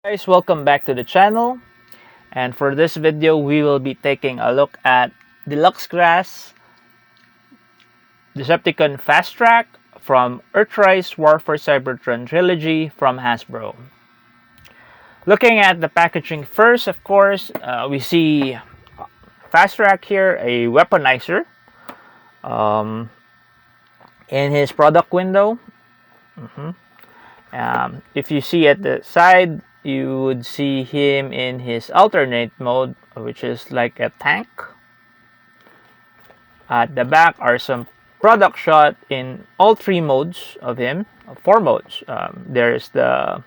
Guys, welcome back to the channel, and for this video we will be taking a look at Deluxe Grass Decepticon FastTrack from Earthrise War for Cybertron Trilogy from Hasbro. Looking at the packaging first, of course, we see FastTrack here, a weaponizer in his product window. If you see at the side, you would see him in his alternate mode, which is like a tank. At the back are some product shot in all three modes of him, four modes. There's the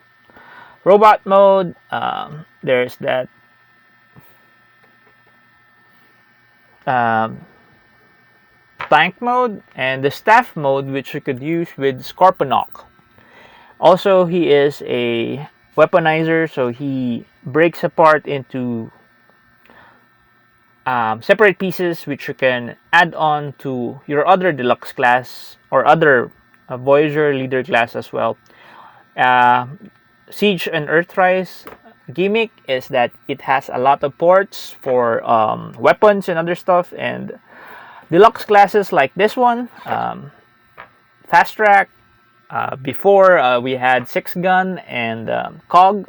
robot mode, there's that tank mode, and the staff mode, which you could use with Scorponok. Also, he is a weaponizer, so he breaks apart into separate pieces which you can add on to your other deluxe class or other Voyager leader class as well. Siege and Earthrise gimmick is that it has a lot of ports for weapons and other stuff, and deluxe classes like this one, FastTrack, before we had 6-gun and COG,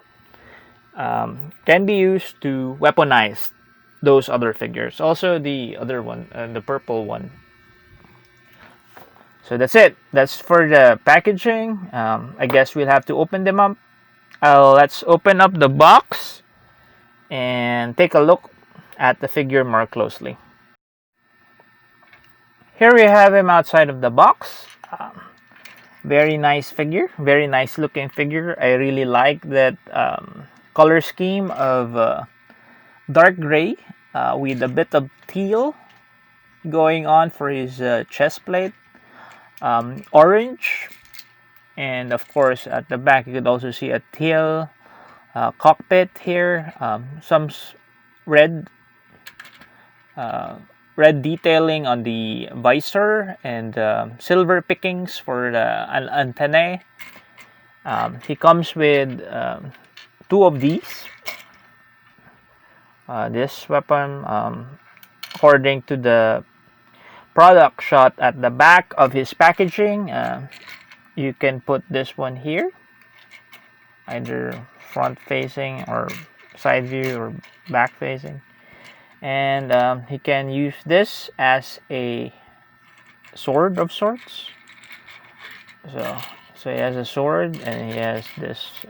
can be used to weaponize those other figures. Also the other one, the purple one. So that's it. That's for the packaging. I guess we'll have to open them up. Let's open up the box and take a look at the figure more closely. Here we have him outside of the box. Very nice figure, very nice looking figure. I really like that color scheme of dark gray with a bit of teal going on for his chest plate, orange, and of course at the back you could also see a teal cockpit here, some red detailing on the visor, and silver pickings for the antennae. He comes with two of these. This weapon, according to the product shot at the back of his packaging, you can put this one here, either front facing or side view or back facing. And he can use this as a sword of sorts. So he has a sword, and he has this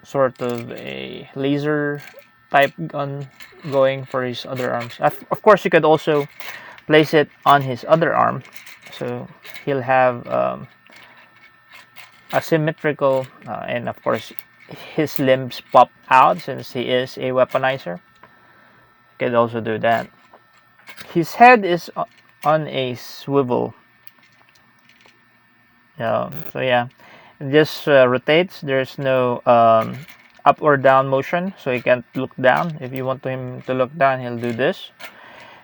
sort of a laser type gun going for his other arms. Of course, you could also place it on his other arm, so he'll have asymmetrical, and of course his limbs pop out since he is a weaponizer. Could also do that. His head is on a swivel. So yeah, it just rotates. There's no up or down motion, so he can't look down. If you want him to look down, he'll do this,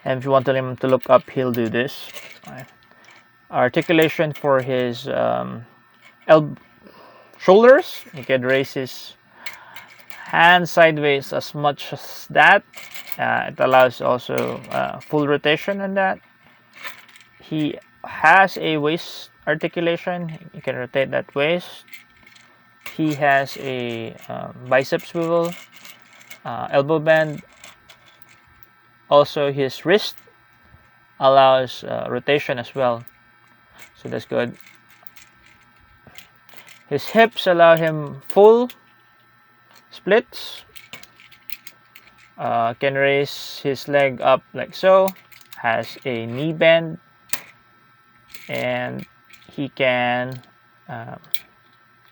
and if you want him to look up, he'll do this. Articulation for his shoulders, he can raise his hand sideways as much as that. It allows also full rotation on that. He has a waist articulation. You can rotate that waist. He has a bicep swivel, elbow bend. Also his wrist allows rotation as well, so that's good. His hips allow him full splits. Can raise his leg up like so. Has a knee bend, and he can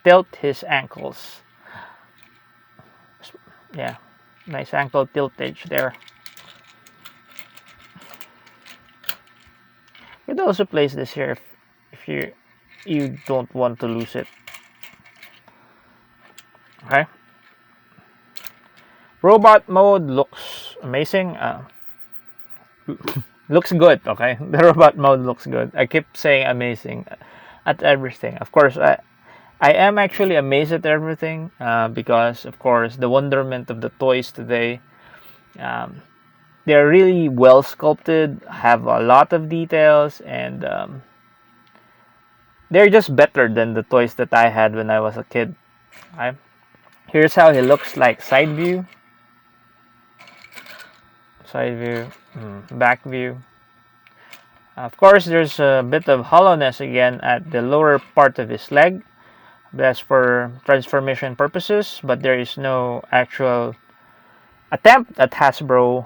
tilt his ankles. Yeah, nice ankle tiltage there. You could also place this here if you don't want to lose it. Okay. Robot mode looks amazing. Looks good. Okay, the robot mode looks good. I keep saying amazing at everything. Of course, I am actually amazed at everything because, of course, the wonderment of the toys today. Um, they're really well sculpted, have a lot of details, and they're just better than the toys that I had when I was a kid. Okay? Here's how he looks like side view, back view. Of course, there's a bit of hollowness again at the lower part of his leg. That's for transformation purposes, but there is no actual attempt at Hasbro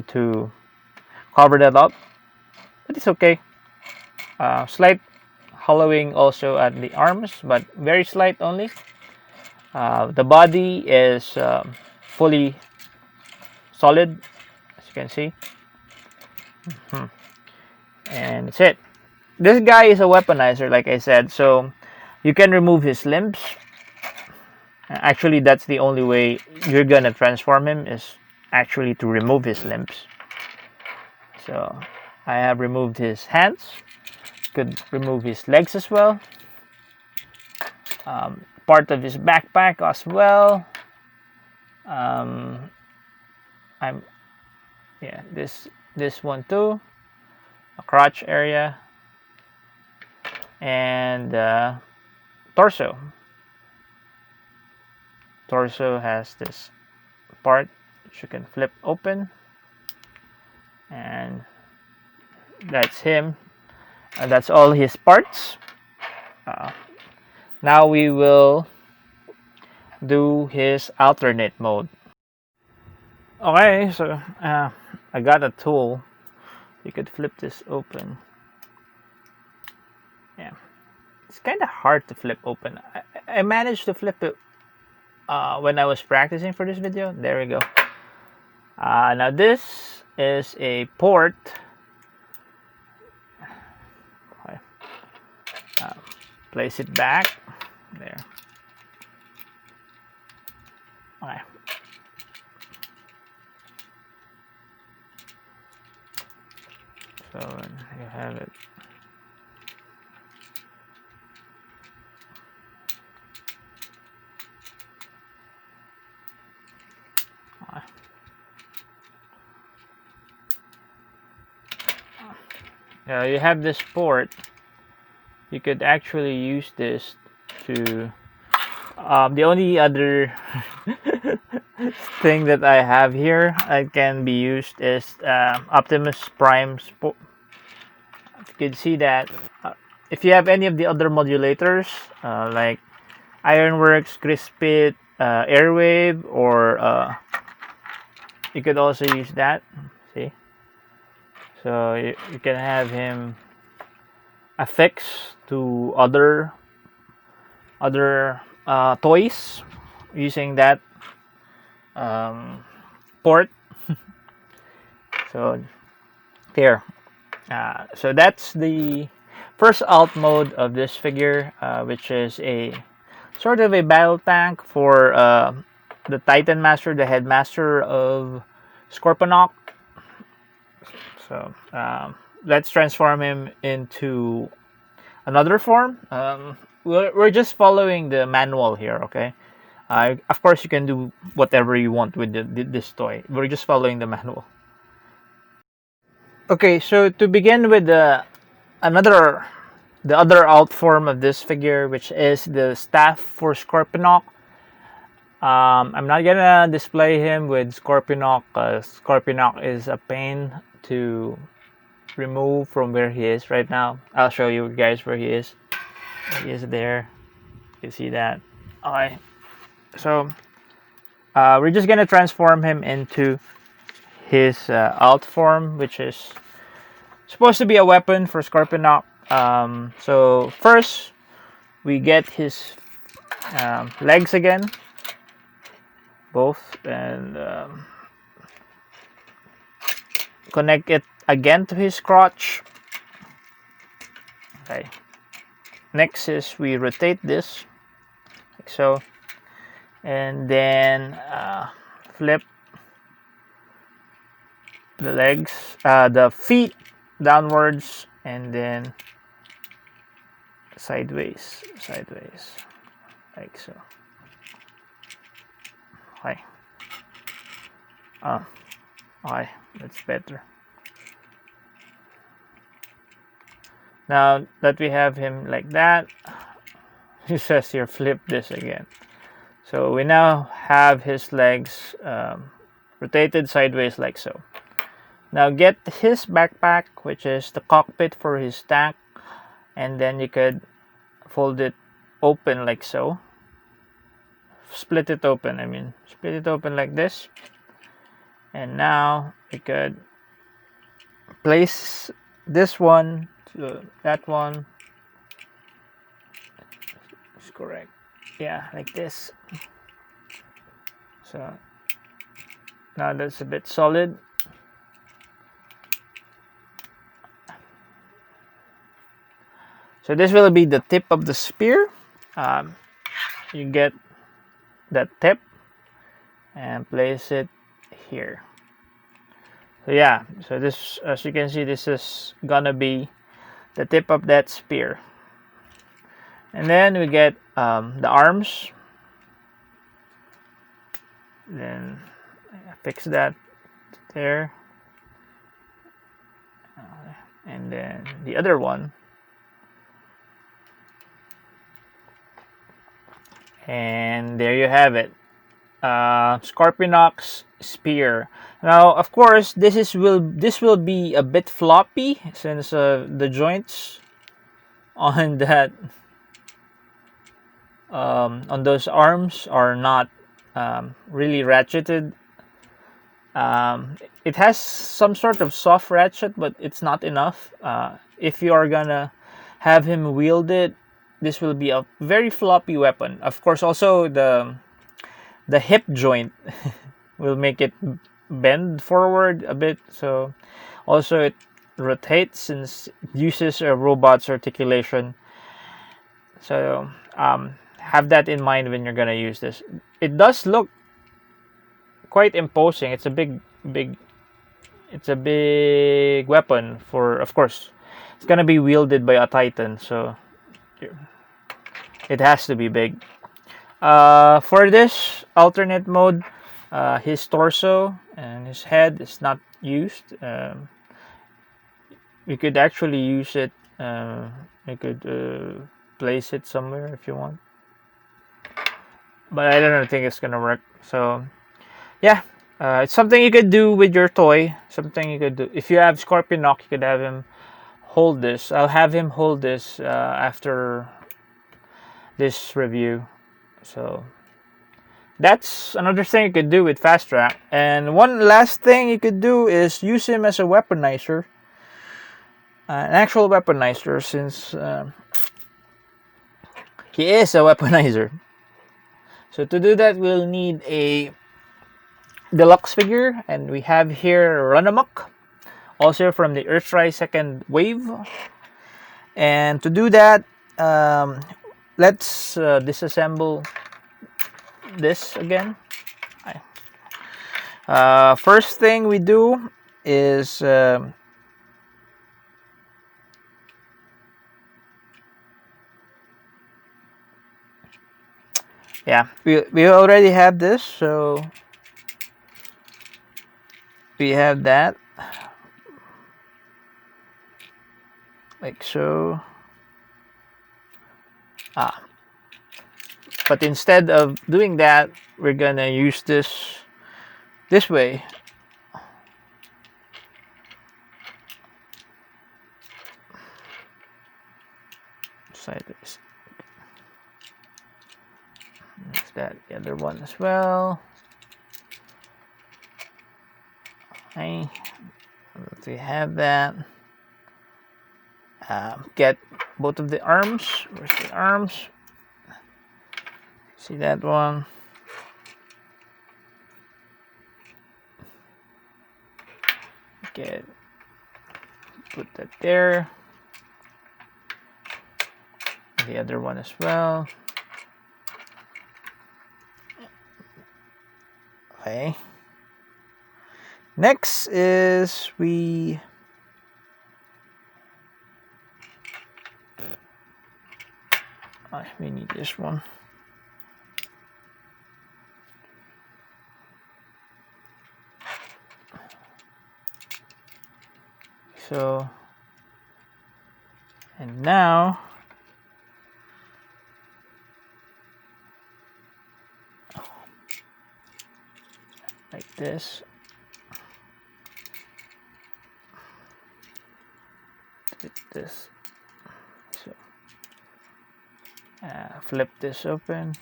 to cover that up. But it's okay. Slight hollowing also at the arms, but very slight only. The body is fully solid, as you can see. And that's it. This guy is a weaponizer, like I said, so you can remove his limbs. Actually, that's the only way you're gonna transform him, is actually to remove his limbs. So I have removed his hands. Could remove his legs as well. Part of his backpack as well. I'm yeah, this one too. A crotch area and torso. Torso has this part which you can flip open, and that's him. And that's all his parts. Now we will do his alternate mode. Okay, so I got a tool. You could flip this open. Yeah, it's kind of hard to flip open. I managed to flip it when I was practicing for this video. There we go. Now this is a port. Okay. Place it back. There. Okay. So you have it. You have this port. You could actually use this to the only other thing that I have here that can be used is Optimus Prime. If you could see that, if you have any of the other modulators like Ironworks, Crispit, Airwave, or you could also use that. See, so you can have him affix to other toys using that port. So here, so that's the first alt mode of this figure, which is a sort of a battle tank for the Titan Master, the headmaster of Scorponok. So let's transform him into another form. We're just following the manual here, okay? Of course, you can do whatever you want with this toy. We're just following the manual. Okay, so to begin with the other alt form of this figure, which is the staff for Scorponok. I'm not gonna display him with Scorponok because Scorponok is a pain to remove from where he is right now. I'll show you guys where he is. He is there. You see that? Alright. So we're just gonna transform him into his alt form, which is supposed to be a weapon for Scorponok. So first we get his legs again, both, and connect it again to his crotch. Okay. Next is we rotate this like so, and then flip the legs, the feet downwards, and then sideways, like so. Okay. Okay, that's better. Now that we have him like that, he says here flip this again. So we now have his legs rotated sideways like so. Now get his backpack, which is the cockpit for his tank, and then you could fold it open like so. Split it open, split it open like this. And now you could place this one to that one. It's correct. Yeah, like this. So now that's a bit solid. So this will be the tip of the spear. You get that tip and place it here. So yeah, so this, as you can see, this is gonna be the tip of that spear. And then we get the arms. Then fix that there. And then the other one. And there you have it. Scorpionox spear. Now, of course, this will be a bit floppy since the joints on that on those arms are not really ratcheted. It has some sort of soft ratchet, but it's not enough. If you are gonna have him wield it, this will be a very floppy weapon. Of course, also the hip joint will make it bend forward a bit. So also it rotates since it uses a robot's articulation. So have that in mind when you're gonna use this. It does look quite imposing. It's a big weapon. For, of course, it's gonna be wielded by a Titan, so it has to be big. For this alternate mode, his torso and his head is not used. You could actually use it. You could place it somewhere if you want, but I don't think it's gonna work. So yeah, it's something you could do with your toy. Something you could do if you have Scorpionox. You could have him hold this. I'll have him hold this after this review. So that's another thing you could do with FastTrack. And one last thing you could do is use him as a weaponizer, an actual weaponizer, since he is a weaponizer. So to do that, we'll need a Deluxe figure, and we have here Run Amok, also from the Earthrise second wave. And to do that, let's disassemble this again. First thing we do is yeah, we already have this, so we have that like so. But instead of doing that, we're gonna use this way. Sideways. There's that, the other one as well. Okay, we have that. Get both of the arms. Where's the arms? See that one? Put that there. The other one as well. Okay. Next is we We need this one. So, and now like this. This. So, flip this open.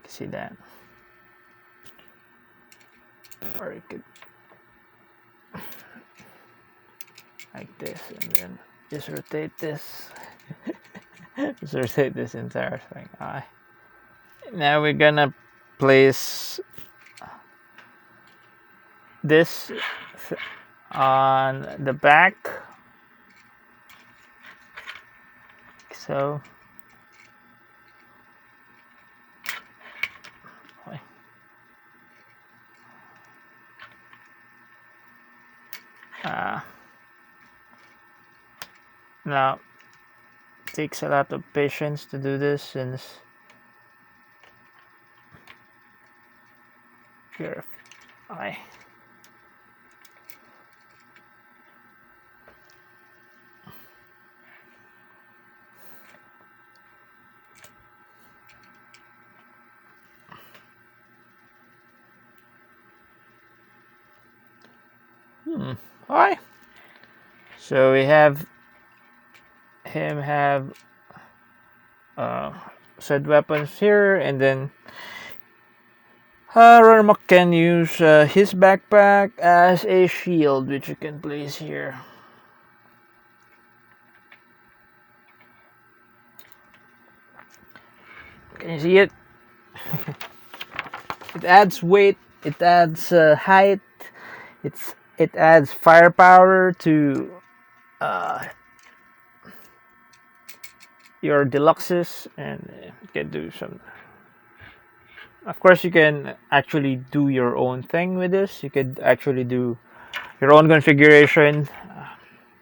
See that? Or you could like this, and then just rotate this. Just rotate this entire thing. Alright. Now we're gonna place this on the back. So now it takes a lot of patience to do this, since you're alright. So we have him have said weapons here, and then Rarmak can use his backpack as a shield, which you can place here. Can you see it? It adds weight, it adds height, it adds firepower to your deluxes, and you can do some. Of course, you can actually do your own thing with this. You could actually do your own configuration,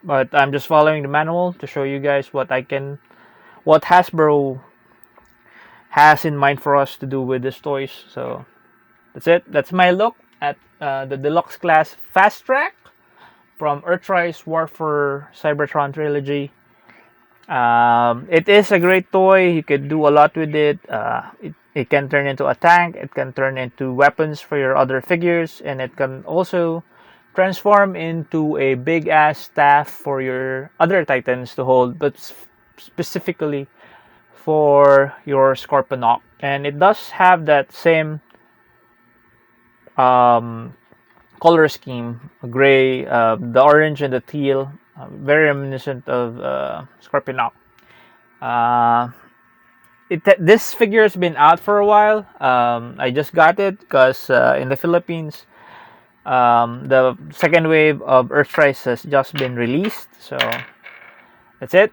but I'm just following the manual to show you guys what Hasbro has in mind for us to do with these toys. So that's it. That's my look at the Deluxe class FastTrack from Earthrise Warfare Cybertron trilogy. It is a great toy. You can do a lot with it. It can turn into a tank. It can turn into weapons for your other figures, and it can also transform into a big ass staff for your other titans to hold, but specifically for your Scorponok. And it does have that same color scheme, gray, the orange and the teal, very reminiscent of Scorponok. This figure has been out for a while. I just got it because in the Philippines, the second wave of Earthrise has just been released. So that's it.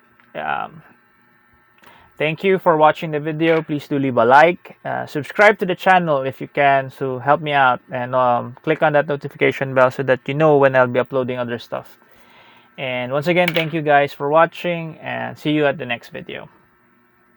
Thank you for watching the video. Please do leave a like. Subscribe to the channel if you can, so help me out. And click on that notification bell so that you know when I'll be uploading other stuff. And once again, thank you guys for watching, and see you at the next video.